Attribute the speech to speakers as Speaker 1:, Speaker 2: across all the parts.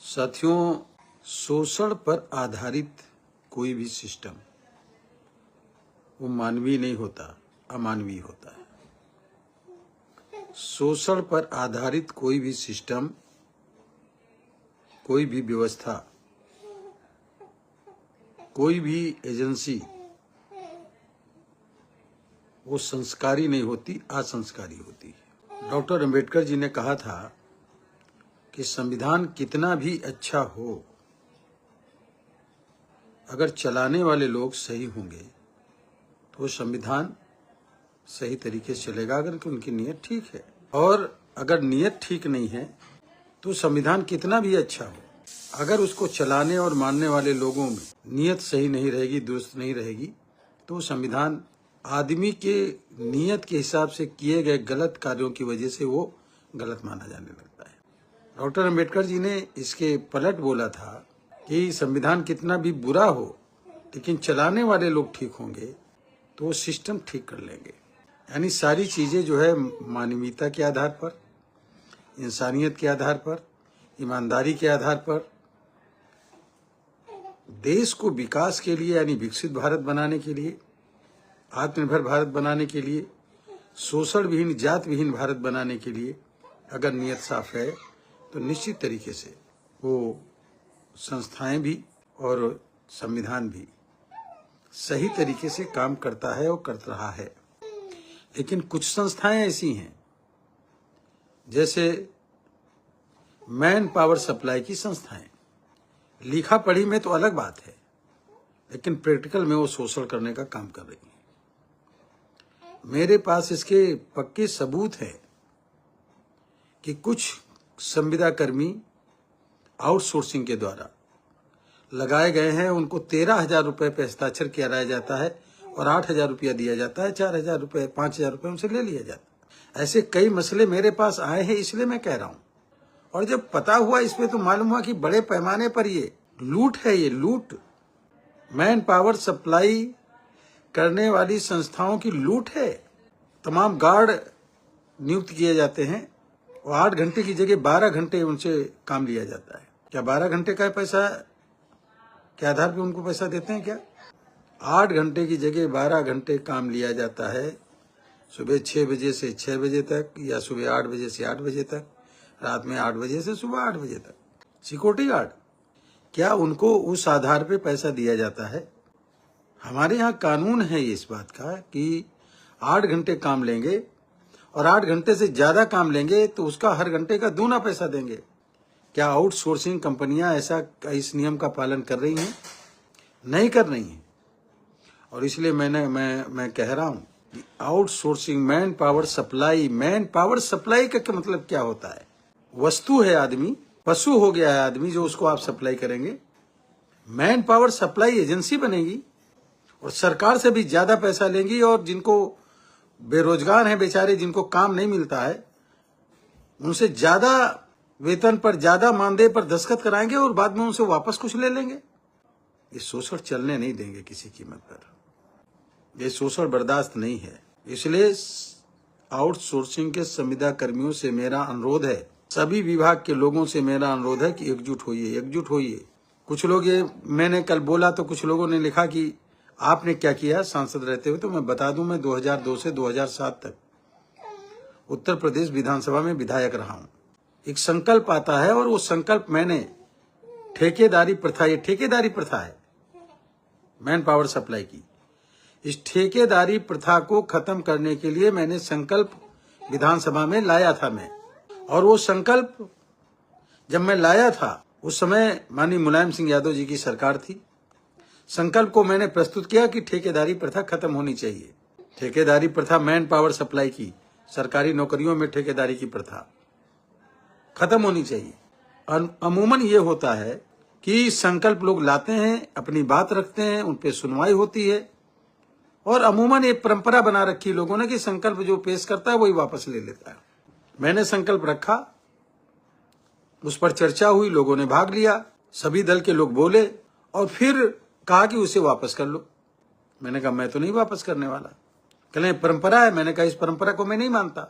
Speaker 1: साथियों, शोषण पर आधारित कोई भी सिस्टम वो मानवीय नहीं होता, अमानवीय होता है। शोषण पर आधारित कोई भी सिस्टम, कोई भी व्यवस्था, कोई भी एजेंसी वो संस्कारी नहीं होती, असंस्कारी होती है। डॉक्टर अंबेडकर जी ने कहा था कि संविधान कितना भी अच्छा हो, अगर चलाने वाले लोग सही होंगे तो संविधान सही तरीके से चलेगा, अगर उनकी नीयत ठीक है। और अगर नीयत ठीक नहीं है तो संविधान कितना भी अच्छा हो, अगर उसको चलाने और मानने वाले लोगों में नीयत सही नहीं रहेगी, दुरुस्त नहीं रहेगी, तो संविधान आदमी के नीयत के हिसाब से किए गए गलत कार्यों की वजह से वो गलत माना जाने लगता है। डॉक्टर अंबेडकर जी ने इसके पलट बोला था कि संविधान कितना भी बुरा हो, लेकिन चलाने वाले लोग ठीक होंगे तो वो सिस्टम ठीक कर लेंगे। यानी सारी चीजें जो है मानवीयता के आधार पर, इंसानियत के आधार पर, ईमानदारी के आधार पर, देश को विकास के लिए यानी विकसित भारत बनाने के लिए, आत्मनिर्भर भारत बनाने के लिए, शोषण विहीन, जात विहीन भारत बनाने के लिए अगर नियत साफ है तो निश्चित तरीके से वो संस्थाएं भी और संविधान भी सही तरीके से काम करता है और कर रहा है। लेकिन कुछ संस्थाएं ऐसी हैं, जैसे मैन पावर सप्लाई की संस्थाएं, लिखा पढ़ी में तो अलग बात है, लेकिन प्रैक्टिकल में वो शोषण करने का काम कर रही हैं। मेरे पास इसके पक्के सबूत हैं कि कुछ संविदा कर्मी आउटसोर्सिंग के द्वारा लगाए गए हैं, उनको 13,000 रुपए पे हस्ताक्षर किया जाता है और 8,000 रुपया दिया जाता है, 4,000 रुपए, 5,000 रुपए उनसे ले लिया जाता है। ऐसे कई मसले मेरे पास आए हैं, इसलिए मैं कह रहा हूं। और जब पता हुआ इस पे तो मालूम हुआ कि बड़े पैमाने पर ये लूट है, ये लूट, मैन पावर सप्लाई करने वाली संस्थाओं की लूट है। तमाम गार्ड नियुक्त किए जाते हैं और 8 घंटे की जगह 12 घंटे उनसे काम लिया जाता है। क्या 12 घंटे का पैसा के आधार पे उनको पैसा देते हैं क्या? 8 घंटे की जगह 12 घंटे काम लिया जाता है, सुबह 6 बजे से 6 बजे तक, या सुबह 8 बजे से 8 बजे तक, रात में 8 बजे से सुबह 8 बजे तक। सिक्योरिटी गार्ड, क्या उनको उस आधार पे पैसा दिया जाता है? हमारे यहाँ कानून है इस बात का कि 8 घंटे काम लेंगे और 8 घंटे से ज्यादा काम लेंगे तो उसका हर घंटे का दूना पैसा देंगे। क्या आउटसोर्सिंग कंपनियां ऐसा इस नियम का पालन कर रही हैं? नहीं कर रही हैं। और इसलिए मैं कह रहा हूं कि आउटसोर्सिंग, मैन पावर सप्लाई का क्या मतलब क्या होता है? वस्तु है आदमी, पशु हो गया है आदमी जो उसको आप सप्लाई करेंगे। मैन पावर सप्लाई एजेंसी बनेगी और सरकार से भी ज्यादा पैसा लेंगी, और जिनको बेरोजगार हैं बेचारे, जिनको काम नहीं मिलता है, उनसे ज्यादा वेतन पर, ज्यादा मानदेय पर दस्तखत कराएंगे और बाद में उनसे वापस कुछ ले लेंगे। ये शोषण चलने नहीं देंगे किसी कीमत पर। ये शोषण बर्दाश्त नहीं है। इसलिए आउटसोर्सिंग के संविदा कर्मियों से मेरा अनुरोध है, सभी विभाग के लोगों से मेरा अनुरोध है कि एकजुट होइए, एकजुट होइए। कुछ लोग, ये मैंने कल बोला तो कुछ लोगों ने लिखा कि आपने क्या किया सांसद रहते हुए, तो मैं बता दूं, मैं 2002 से 2007 तक उत्तर प्रदेश विधानसभा में विधायक रहा हूं। एक संकल्प आता है और वो संकल्प मैंने ठेकेदारी प्रथा, ये ठेकेदारी प्रथा है मैन पावर सप्लाई की, इस ठेकेदारी प्रथा को खत्म करने के लिए मैंने संकल्प विधानसभा में लाया था मैं। और वो संकल्प जब मैं लाया था उस समय माननीय मुलायम सिंह यादव जी की सरकार थी। संकल्प को मैंने प्रस्तुत किया कि ठेकेदारी प्रथा खत्म होनी चाहिए। ठेकेदारी प्रथा, मैन पावर सप्लाई की, सरकारी नौकरियों में ठेकेदारी की प्रथा खत्म होनी चाहिए। अमूमन ये होता है कि संकल्प लोग लाते हैं, अपनी बात रखते हैं, उन पे सुनवाई होती है, और अमूमन एक परंपरा बना रखी लोगों ने कि संकल्प जो पेश करता है वही वापस ले लेता है। मैंने संकल्प रखा, उस पर चर्चा हुई, लोगों ने भाग लिया, सभी दल के लोग बोले और फिर कहा कि उसे वापस कर लो। मैंने कहा मैं तो नहीं वापस करने वाला। कहले परंपरा है। मैंने कहा इस परंपरा को मैं नहीं मानता।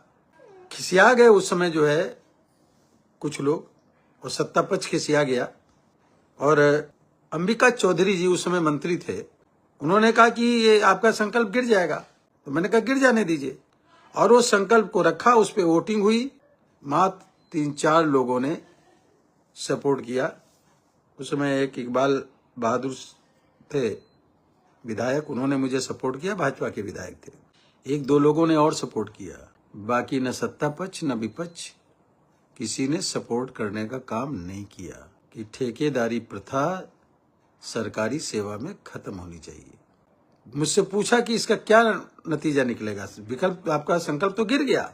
Speaker 1: खिसिया गए उस समय जो है कुछ लोग, और सत्ता पक्ष खिसिया गया। और अंबिका चौधरी जी उस समय मंत्री थे, उन्होंने कहा कि ये आपका संकल्प गिर जाएगा। तो मैंने कहा गिर जाने दीजिए, और वो संकल्प को रखा, उस पर वोटिंग हुई, मात्र 3-4 लोगों ने सपोर्ट किया। उस समय एक इकबाल बहादुर थे विधायक, उन्होंने मुझे सपोर्ट किया, भाजपा के विधायक थे। 1-2 लोगों ने और सपोर्ट किया, बाकी न सत्ता पक्ष न विपक्ष किसी ने सपोर्ट करने का काम नहीं किया कि ठेकेदारी प्रथा सरकारी सेवा में खत्म होनी चाहिए। मुझसे पूछा कि इसका क्या नतीजा निकलेगा, विकल्प आपका संकल्प तो गिर गया।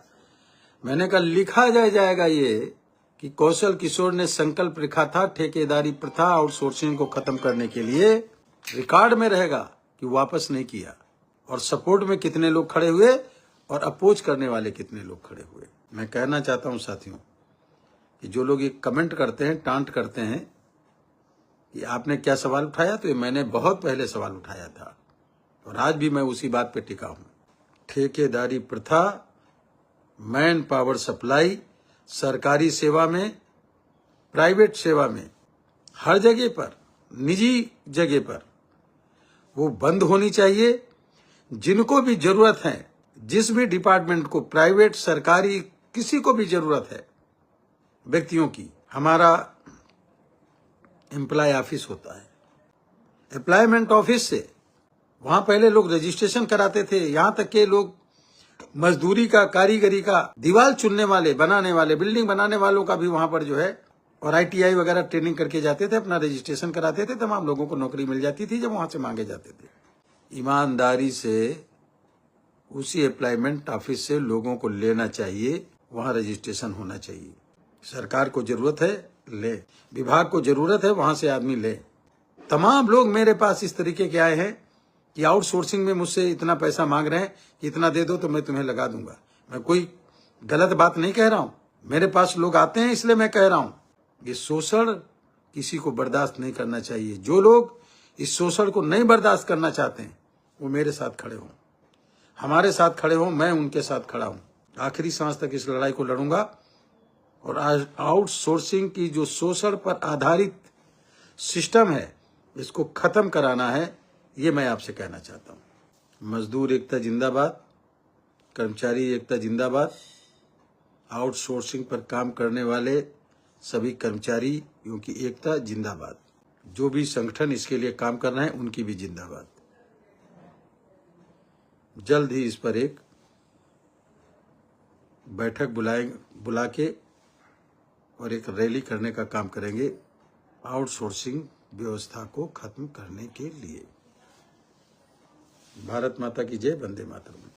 Speaker 1: मैंने कहा लिखा जाएगा ये कि कौशल किशोर ने संकल्प रखा था ठेकेदारी प्रथा आउटसोर्सिंग को खत्म करने के लिए, रिकॉर्ड में रहेगा कि वापस नहीं किया। और सपोर्ट में कितने लोग खड़े हुए और अपोज करने वाले कितने लोग खड़े हुए। मैं कहना चाहता हूं साथियों कि जो लोग ये कमेंट करते हैं, टांट करते हैं कि आपने क्या सवाल उठाया, तो ये मैंने बहुत पहले सवाल उठाया था और आज भी मैं उसी बात पे टिका हूं। ठेकेदारी प्रथा, मैन पावर सप्लाई सरकारी सेवा में, प्राइवेट सेवा में, हर जगह पर, निजी जगह पर वो बंद होनी चाहिए। जिनको भी जरूरत है, जिस भी डिपार्टमेंट को, प्राइवेट सरकारी किसी को भी जरूरत है व्यक्तियों की, हमारा एम्प्लॉय ऑफिस होता है, एम्प्लॉयमेंट ऑफिस से वहां पहले लोग रजिस्ट्रेशन कराते थे। यहां तक के लोग मजदूरी का, कारीगरी का, दीवार चुनने वाले, बनाने वाले, बिल्डिंग बनाने वालों का भी वहां पर जो है, और ITI वगैरह ट्रेनिंग करके जाते थे, अपना रजिस्ट्रेशन कराते थे, तमाम लोगों को नौकरी मिल जाती थी जब वहां से मांगे जाते थे। ईमानदारी से उसी एम्प्लॉयमेंट ऑफिस से लोगों को लेना चाहिए, वहां रजिस्ट्रेशन होना चाहिए। सरकार को जरूरत है ले, विभाग को जरूरत है वहां से आदमी ले। तमाम लोग मेरे पास इस तरीके के आए हैं कि आउटसोर्सिंग में मुझसे इतना पैसा मांग रहे हैं कि इतना दे दो तो मैं तुम्हें लगा दूंगा। मैं कोई गलत बात नहीं कह रहा हूं, मेरे पास लोग आते हैं इसलिए मैं कह रहा हूं। ये शोषण किसी को बर्दाश्त नहीं करना चाहिए। जो लोग इस शोषण को नहीं बर्दाश्त करना चाहते हैं वो मेरे साथ खड़े हों, हमारे साथ खड़े हों, मैं उनके साथ खड़ा हूं। आखिरी सांस तक इस लड़ाई को लड़ूंगा और आज आउटसोर्सिंग की जो शोषण पर आधारित सिस्टम है इसको खत्म कराना है, ये मैं आपसे कहना चाहता हूं। मजदूर एकता जिंदाबाद, कर्मचारी एकता जिंदाबाद, आउटसोर्सिंग पर काम करने वाले सभी कर्मचारियों की एकता जिंदाबाद, जो भी संगठन इसके लिए काम कर रहे हैं उनकी भी जिंदाबाद। जल्द ही इस पर एक बैठक बुला के और एक रैली करने का काम करेंगे आउटसोर्सिंग व्यवस्था को खत्म करने के लिए। भारत माता की जय, वंदे मातरम।